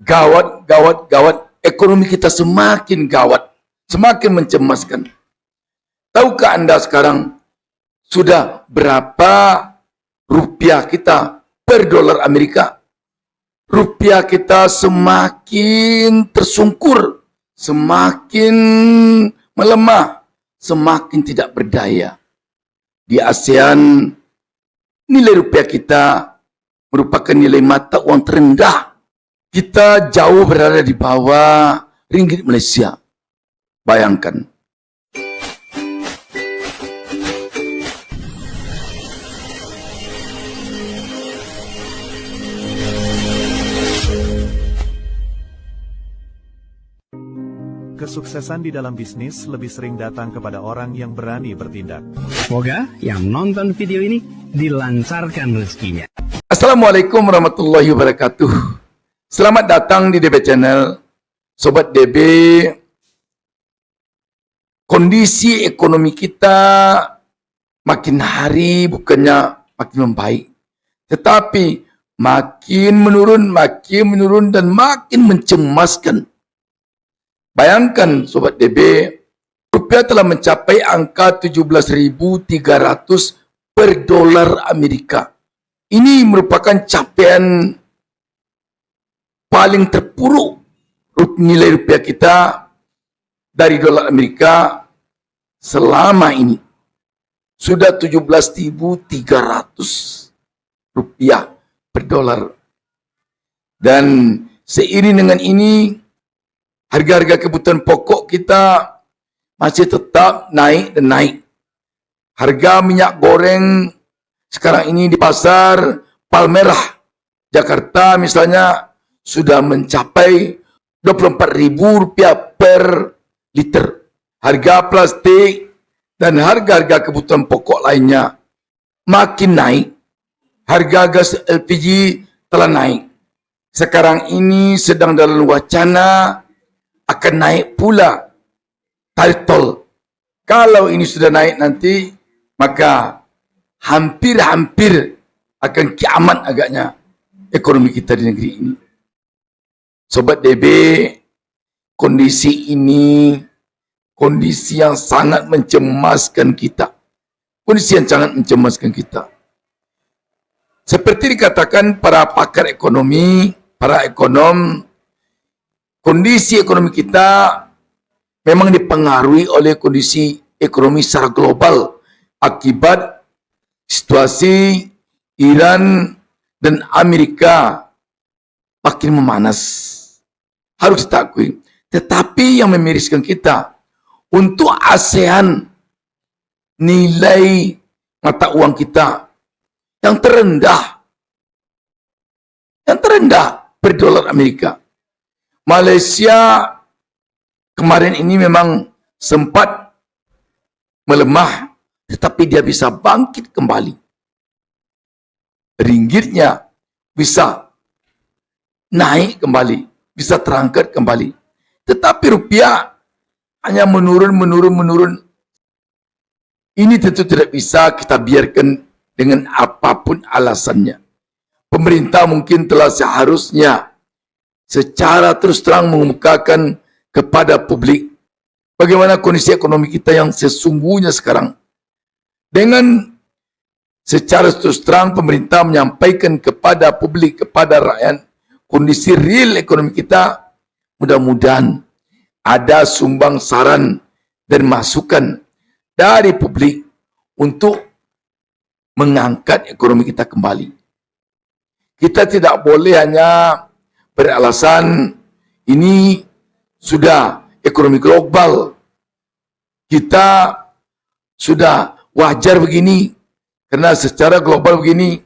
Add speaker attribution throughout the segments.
Speaker 1: Gawat, gawat, gawat. Ekonomi kita semakin gawat, semakin mencemaskan. Tahukah Anda sekarang sudah berapa rupiah kita per dolar Amerika? Rupiah kita semakin tersungkur, semakin melemah, semakin tidak berdaya. Di ASEAN, nilai rupiah kita merupakan nilai mata uang terendah. Kita jauh berada di bawah ringgit Malaysia. Bayangkan.
Speaker 2: Kesuksesan di dalam bisnis lebih sering datang kepada orang yang berani bertindak.
Speaker 3: Semoga yang nonton video ini dilancarkan rezekinya.
Speaker 1: Assalamualaikum warahmatullahi wabarakatuh. Selamat datang di DB Channel. Sobat DB, kondisi ekonomi kita makin hari bukannya makin membaik, tetapi makin menurun dan makin mencemaskan. Bayangkan Sobat DB, rupiah telah mencapai angka 17.300 per dolar Amerika. Ini merupakan capaian paling terpuruk nilai rupiah kita dari dolar Amerika selama ini. Sudah 17.300 rupiah per dolar. Dan seiring dengan ini, harga-harga kebutuhan pokok kita masih tetap naik dan naik. Harga minyak goreng sekarang ini di pasar Palmerah, Jakarta misalnya, sudah mencapai Rp24.000 per liter. Harga plastik dan harga-harga kebutuhan pokok lainnya makin naik. Harga gas LPG telah naik. Sekarang ini sedang dalam wacana akan naik pula tarif tol. Kalau ini sudah naik nanti, maka hampir-hampir akan kiamat agaknya ekonomi kita di negeri ini. Sobat DB, kondisi ini kondisi yang sangat mencemaskan kita. Kondisi yang sangat mencemaskan kita. Seperti dikatakan para pakar ekonomi, para ekonom, kondisi ekonomi kita memang dipengaruhi oleh kondisi ekonomi secara global akibat situasi Iran dan Amerika makin memanas. Harus kita akui. Tetapi yang memiriskan kita, untuk ASEAN, nilai mata uang kita yang terendah per dolar Amerika. Malaysia kemarin ini memang sempat melemah, tetapi dia bisa bangkit kembali. Ringgitnya bisa naik kembali, bisa terangkat kembali. Tetapi rupiah hanya menurun. Ini tentu tidak bisa kita biarkan dengan apapun alasannya. Pemerintah mungkin telah seharusnya secara terus terang mengemukakan kepada publik bagaimana kondisi ekonomi kita yang sesungguhnya sekarang. Dengan secara terus terang pemerintah menyampaikan kepada publik, kepada rakyat, kondisi real ekonomi kita. Mudah-mudahan ada sumbang saran dan masukan dari publik untuk mengangkat ekonomi kita kembali. Kita tidak boleh hanya beralasan ini sudah ekonomi global, kita sudah wajar begini, karena secara global begini.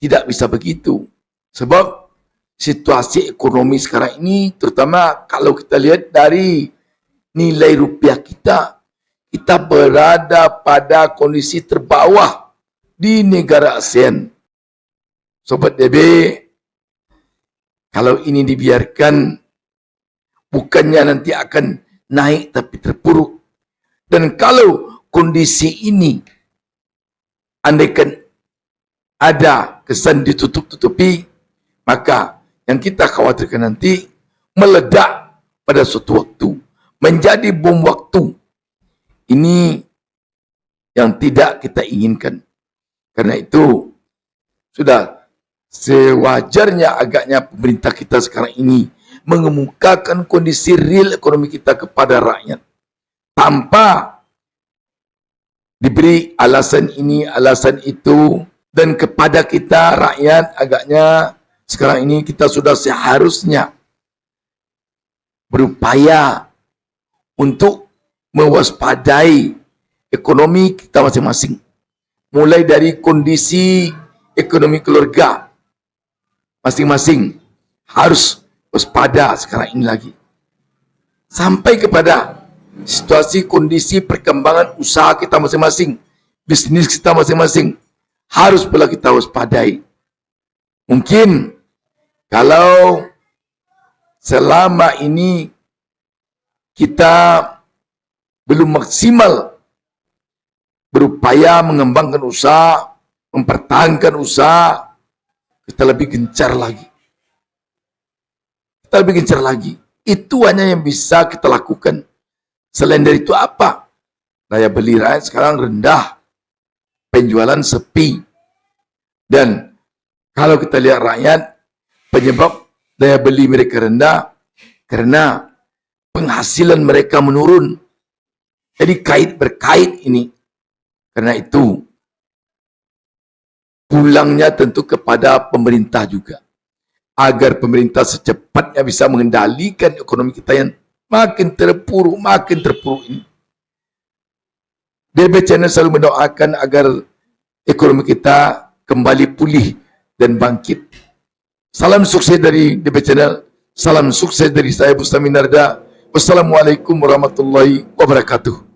Speaker 1: Tidak bisa begitu. Sebab situasi ekonomi sekarang ini, terutama kalau kita lihat dari nilai rupiah kita berada pada kondisi terbawah di negara ASEAN. Sobat DB, kalau ini dibiarkan, bukannya nanti akan naik tapi terpuruk. Dan kalau kondisi ini andaikan ada kesan ditutup-tutupi, maka yang kita khawatirkan nanti meledak pada suatu waktu, menjadi bom waktu. Ini yang tidak kita inginkan. Karena itu sudah sewajarnya agaknya pemerintah kita sekarang ini mengemukakan kondisi real ekonomi kita kepada rakyat tanpa diberi alasan ini, alasan itu, dan kepada kita rakyat agaknya sekarang ini kita sudah seharusnya berupaya untuk mewaspadai ekonomi kita masing-masing. Mulai dari kondisi ekonomi keluarga masing-masing harus waspada sekarang ini lagi. Sampai kepada situasi kondisi perkembangan usaha kita masing-masing, bisnis kita masing-masing harus pula kita waspadai. Mungkin kalau selama ini kita belum maksimal berupaya mengembangkan usaha, mempertahankan usaha, kita lebih gencar lagi. Kita lebih gencar lagi. Itu hanya yang bisa kita lakukan. Selain dari itu apa? Daya beli rakyat sekarang rendah, penjualan sepi. Dan kalau kita lihat rakyat, penyebab daya beli mereka rendah karena penghasilan mereka menurun. Jadi kait berkait ini. Karena itu pulangnya tentu kepada pemerintah juga. Agar pemerintah secepatnya bisa mengendalikan ekonomi kita yang makin terpuruk ini. DB Channel selalu mendoakan agar ekonomi kita kembali pulih dan bangkit. Salam sukses dari DB Channel. Salam sukses dari saya Bustami Narda. Wassalamualaikum warahmatullahi wabarakatuh.